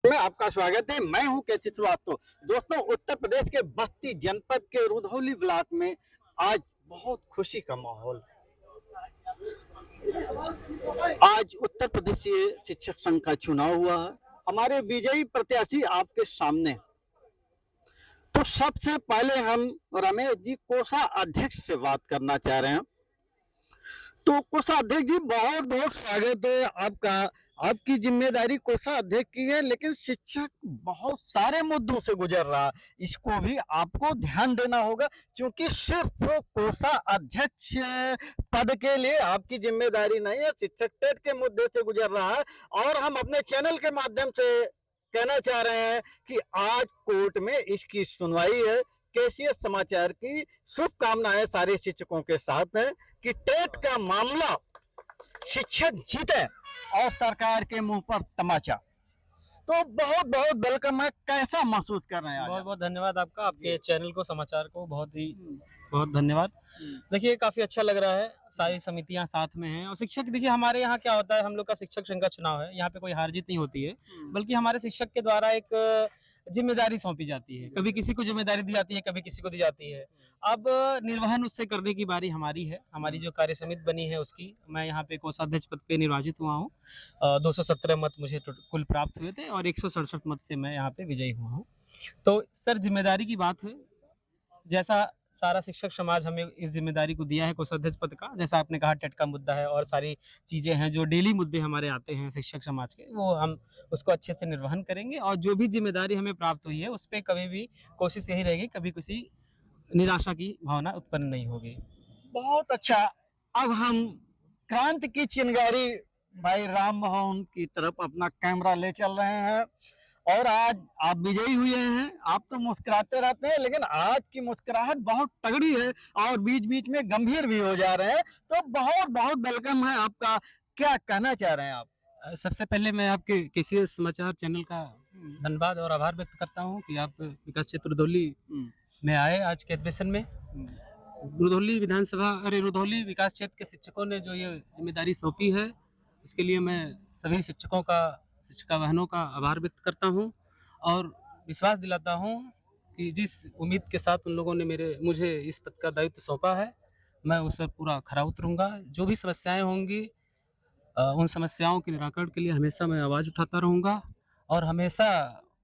में आपका स्वागत है। मैं हूं केसी श्रीवास्तव। दोस्तों, उत्तर प्रदेश के बस्ती जनपद के रुधौली ब्लॉक में आज बहुत खुशी का माहौल। आज उत्तर प्रदेशीय शिक्षक संघ का चुनाव हुआ है। हमारे विजयी प्रत्याशी आपके सामने। तो सबसे पहले हम रमेश जी कोषा अध्यक्ष से बात करना चाह रहे हैं। तो कोषाध्यक्ष जी, बहुत बहुत स्वागत है आपका। आपकी जिम्मेदारी कोषाध्यक्ष की है, लेकिन शिक्षक बहुत सारे मुद्दों से गुजर रहा है। इसको भी आपको ध्यान देना होगा, क्योंकि सिर्फ कोषाध्यक्ष पद के लिए आपकी जिम्मेदारी नहीं है। शिक्षक टेट के मुद्दे से गुजर रहा है। और हम अपने चैनल के माध्यम से कहना चाह रहे हैं कि आज कोर्ट में इसकी सुनवाई है। केसीएस समाचार की शुभकामनाएं सारे शिक्षकों के साथ हैं कि टेट का मामला शिक्षक जीते और सरकार के मुंह पर तमाचा। तो बहुत बहुत वेलकम है। कैसा महसूस कर रहे हैं? बहुत बहुत धन्यवाद आपका, आपके चैनल को, समाचार को बहुत धन्यवाद। देखिए, काफ़ी अच्छा लग रहा है, सारी समितियां साथ में हैं। और शिक्षक, देखिए हमारे यहाँ क्या होता है, हम लोग का शिक्षक संघ का चुनाव है, यहाँ पे कोई हार जीत नहीं होती है, बल्कि हमारे शिक्षक के द्वारा एक जिम्मेदारी सौंपी जाती है। कभी किसी को जिम्मेदारी दी जाती है, कभी किसी को दी जाती है। अब निर्वहन उससे करने की बारी हमारी है। हमारी जो कार्य समिति बनी है उसकी, मैं यहाँ पे कोषाध्यक्ष पद पे निर्वाचित हुआ हूँ। 217 मत मुझे कुल प्राप्त हुए थे और 167 मत से मैं यहाँ पे विजयी हुआ हूँ। तो सर, जिम्मेदारी की बात है। जैसा सारा शिक्षक समाज हमें इस जिम्मेदारी को दिया है कोषाध्यक्ष पद का, जैसा आपने कहा टेट का मुद्दा है और सारी चीज़ें हैं जो डेली मुद्दे हमारे आते हैं शिक्षक समाज के, वो हम उसको अच्छे से निर्वहन करेंगे। और जो भी जिम्मेदारी हमें प्राप्त हुई है उस पर कभी भी कोशिश यही रहेगी, कभी किसी निराशा की भावना उत्पन्न नहीं होगी। बहुत अच्छा। अब हम क्रांति की चिंगारी भाई राम मोहन की तरफ अपना कैमरा ले चल रहे हैं। और आज आप विजयी हुए हैं। आप तो मुस्कुराते रहते हैं, लेकिन आज की मुस्कुराहट बहुत तगड़ी है और बीच बीच में गंभीर भी हो जा रहे हैं। तो बहुत बहुत वेलकम है आपका। क्या कहना चाह रहे हैं आप? सबसे पहले मैं आपके केसीएस समाचार चैनल का धन्यवाद और आभार व्यक्त करता हूँ कि आप विकास क्षेत्र रुधौली में आए आज के अधिवेशन में। रुधौली विधानसभा, रुधौली विकास क्षेत्र के शिक्षकों ने जो ये जिम्मेदारी सौंपी है, इसके लिए मैं सभी शिक्षकों का, शिक्षिका बहनों का आभार व्यक्त करता हूँ और विश्वास दिलाता हूँ कि जिस उम्मीद के साथ उन लोगों ने मुझे इस पद का दायित्व सौंपा है, मैं उस पर पूरा खरा उतरूँगा। जो भी समस्याएं होंगी, उन समस्याओं के निराकरण के लिए हमेशा मैं आवाज़ उठाता रहूँगा और हमेशा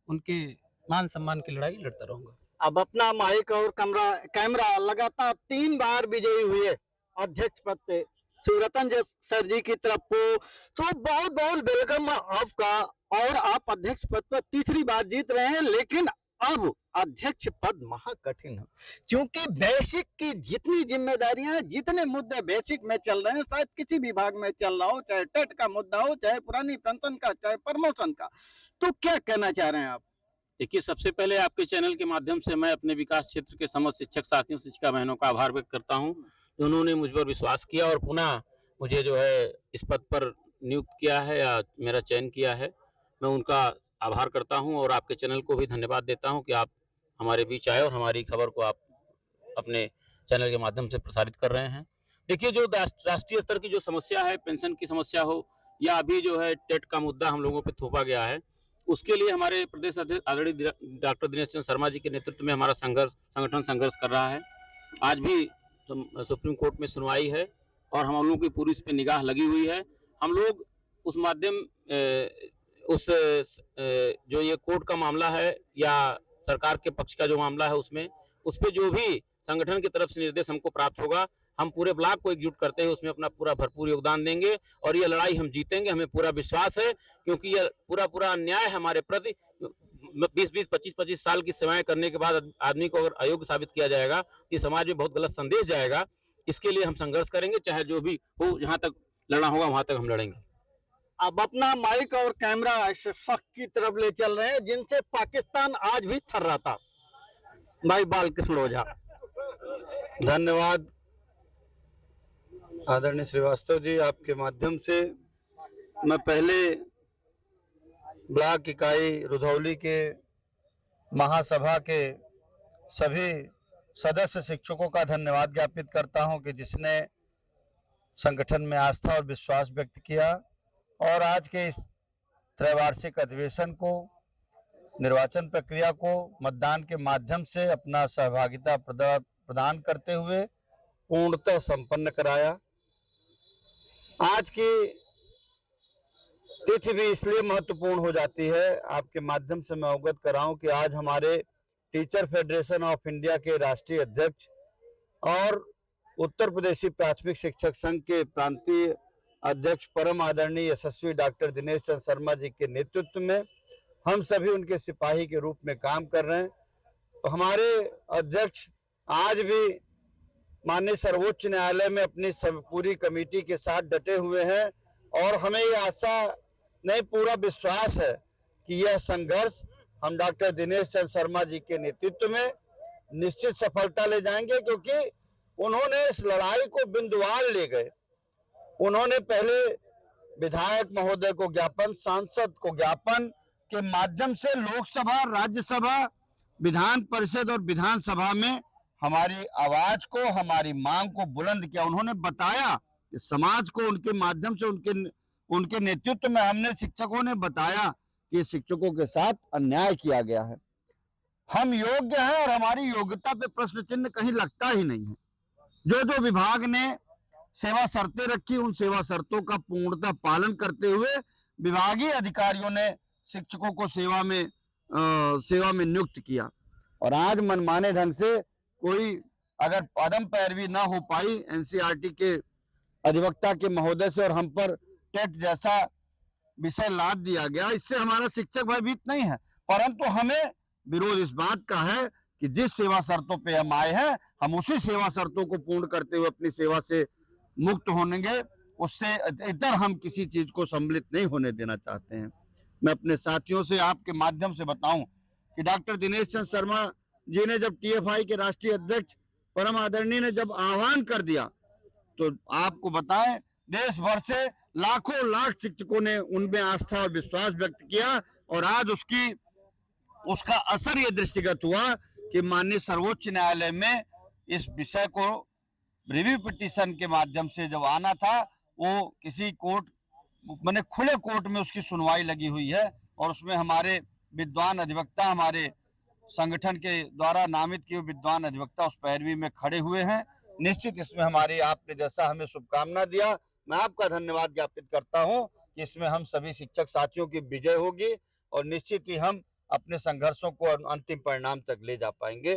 उनके मान सम्मान की लड़ाई लड़ता रहूँगा। अब अपना माइक और कैमरा लगातार 3 बार विजयी हुए अध्यक्ष पद पे शिवरतन सर जी की तरफ को। तो बहुत बहुत वेलकम आपका। और आप अध्यक्ष पद पर तीसरी बार जीत रहे हैं, लेकिन अब अध्यक्ष पद महाकठिन है, क्योंकि बेसिक की जितनी जिम्मेदारियां, जितने मुद्दे बेसिक में चल रहे हैं, शायद किसी विभाग में चल रहा हो, चाहे टेट का मुद्दा हो, चाहे पुरानी पेंशन का, चाहे प्रमोशन का। तो क्या कहना चाह रहे हैं आप? देखिए, सबसे पहले आपके चैनल के माध्यम से मैं अपने विकास क्षेत्र के समस्त शिक्षक साथियों, शिक्षिका बहनों का आभार व्यक्त करता हूँ, उन्होंने मुझ पर विश्वास किया और पुनः मुझे जो है इस पद पर नियुक्त किया है या मेरा चयन किया है। मैं उनका आभार करता हूँ और आपके चैनल को भी धन्यवाद देता हूँ कि आप हमारे बीच आए और हमारी खबर को आप अपने चैनल के माध्यम से प्रसारित कर रहे हैं। देखिए, जो राष्ट्रीय स्तर की जो समस्या है, पेंशन की समस्या हो या अभी जो है टेट का मुद्दा हम लोगों पे थोपा गया है, उसके लिए हमारे प्रदेश अध्यक्ष आदरणीय डॉक्टर दिनेश चंद्र शर्मा जी के नेतृत्व में हमारा संगठन संघर्ष कर रहा है। आज भी सुप्रीम कोर्ट में सुनवाई है और हम लोगों की पूरी इस पर निगाह लगी हुई है। हम लोग उस माध्यम उस जो ये कोर्ट का मामला है या सरकार के पक्ष का जो मामला है, उसमें उस पर जो भी संगठन की तरफ से निर्देश हमको प्राप्त होगा, हम पूरे ब्लॉक को एकजुट करते हुए उसमें अपना पूरा भरपूर योगदान देंगे और ये लड़ाई हम जीतेंगे। हमें पूरा विश्वास है, क्योंकि ये पूरा अन्याय हमारे प्रति। 20-20, 25-25 साल की सेवाएं करने के बाद आदमी को अगर अयोग्य साबित किया जाएगा, ये समाज में बहुत गलत संदेश जाएगा। इसके लिए हम संघर्ष करेंगे, चाहे जो भी हो, जहां तक लड़ना होगा वहां तक हम लड़ेंगे। अब अपना माइक और कैमरा शिक्षक की तरफ ले चल रहे हैं, जिनसे पाकिस्तान आज भी थर रहा था, भाई बालकृष्ण ओझा। धन्यवाद आदरणीय श्रीवास्तव जी, आपके माध्यम से मैं पहले ब्लॉक इकाई रुधौली के महासभा के सभी सदस्य शिक्षकों का धन्यवाद ज्ञापित करता हूं कि जिसने संगठन में आस्था और विश्वास व्यक्त किया और आज के इस त्रैवार्षिक अधिवेशन को निर्वाचन प्रक्रिया को मतदान के माध्यम से अपना सहभागिता प्रदान करते हुए पूर्णतः संपन्न कराया। आज की तिथि भी इसलिए महत्वपूर्ण हो जाती है, आपके माध्यम से मैं अवगत कराऊं कि आज हमारे टीचर फेडरेशन ऑफ इंडिया के राष्ट्रीय अध्यक्ष और उत्तर प्रदेशी प्राथमिक शिक्षक संघ के प्रांतीय अध्यक्ष परम आदरणीय यशस्वी डॉक्टर दिनेश चंद्र शर्मा जी के नेतृत्व में हम सभी उनके सिपाही के रूप में काम कर रहे हैं। तो हमारे अध्यक्ष आज भी माननीय सर्वोच्च न्यायालय में अपनी पूरी कमेटी के साथ डटे हुए हैं और हमें ये आशा नहीं पूरा विश्वास है कि यह संघर्ष हम डॉक्टर दिनेश चंद्र शर्मा जी के नेतृत्व में निश्चित सफलता ले जाएंगे, क्योंकि उन्होंने इस लड़ाई को बिंदुवार ले गए। उन्होंने पहले विधायक महोदय को ज्ञापन, सांसद को ज्ञापन के माध्यम से लोकसभा, राज्यसभा, विधान परिषद और विधानसभा में हमारी आवाज को, हमारी मांग को बुलंद किया। उन्होंने बताया कि समाज को उनके माध्यम से, उनके नेतृत्व में हमने शिक्षकों ने बताया कि शिक्षकों के साथ अन्याय किया गया है, हम योग्य हैं और हमारी योग्यता पे प्रश्न चिन्ह कहीं लगता ही नहीं है। जो जो विभाग ने सेवा शर्तें रखी, उन सेवा शर्तों का पूर्णतः पालन करते हुए विभागीय अधिकारियों ने शिक्षकों को सेवा में नियुक्त किया। और आज मनमाने ढंग से कोई अगर अदम पैरवी ना हो पाई एनसीईआरटी के अधिवक्ता के महोदय से और हम पर टेट जैसा विषय लाद दिया गया, इससे हमारा शिक्षक भयभीत नहीं है, परंतु हमें विरोध इस बात का है कि जिस सेवा शर्तों पे हम आए हैं, हम उसी सेवा शर्तों को पूर्ण करते हुए अपनी सेवा से मुक्त होंगे। उससे इतर हम किसी चीज को सम्मिलित नहीं होने देना चाहते हैं। मैं अपने साथियों से आपके माध्यम से बताऊं कि डॉक्टर दिनेश चंद्र शर्मा जी ने जब टीएफआई के राष्ट्रीय अध्यक्ष परम आदरणीय ने जब आह्वान कर दिया, तो आपको बताएं देश भर से लाखों लाख शिक्षकों ने उनमें आस्था और विश्वास व्यक्त किया और आज उसका असर ये दृष्टिगत हुआ कि माननीय सर्वोच्च न्यायालय में इस विषय को रिव्यू पिटीशन के माध्यम से जब आना था, वो किसी कोर्ट माने खुले कोर्ट में उसकी सुनवाई लगी हुई है और उसमें हमारे विद्वान अधिवक्ता, हमारे संगठन के द्वारा नामित किए विद्वान अधिवक्ता उस पैरवी में खड़े हुए हैं। निश्चित इसमें हमारी, आपने जैसा हमें शुभकामना दिया, मैं आपका धन्यवाद ज्ञापित करता हूं कि इसमें हम सभी शिक्षक साथियों की विजय होगी और निश्चित ही हम अपने संघर्षों को अंतिम परिणाम तक ले जा पाएंगे।